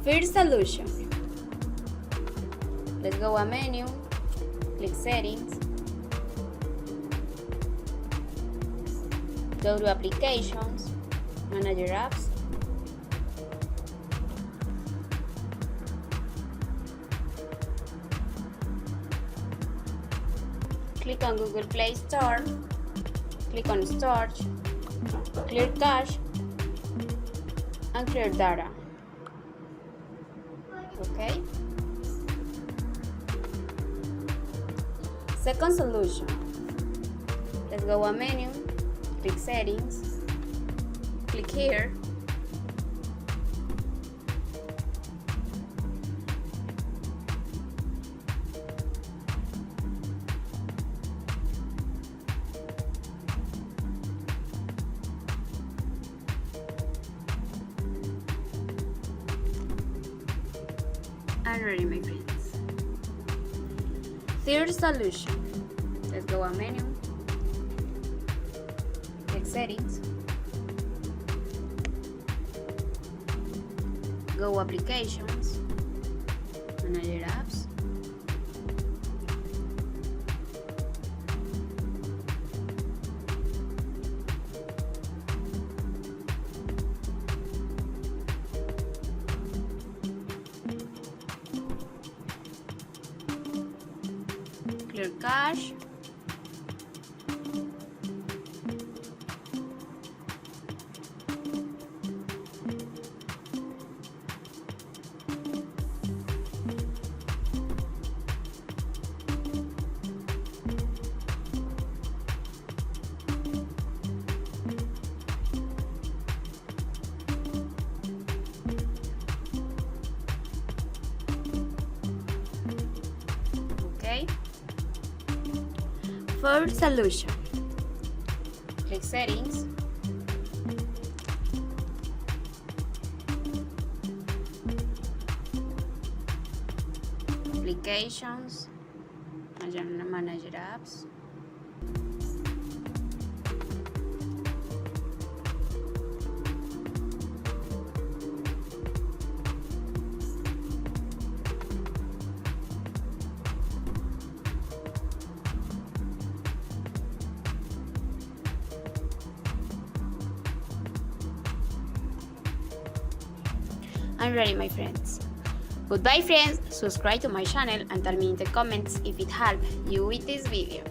First solution. Let's go a menu, click settings, go to applications, manage your apps, click on Google Play Store, click on Storage, clear cache, and clear data. Okay? Second solution. Let's go a menu, click settings, click here, and ready, my friends. Third solution. Let's go a menu, click settings, go applications, manage your apps, clear cache, okay? Fourth solution. Click settings, applications, manage your apps, I'm ready, my friends. Goodbye, friends. Subscribe to my channel and tell me in the comments if it helped you with this video.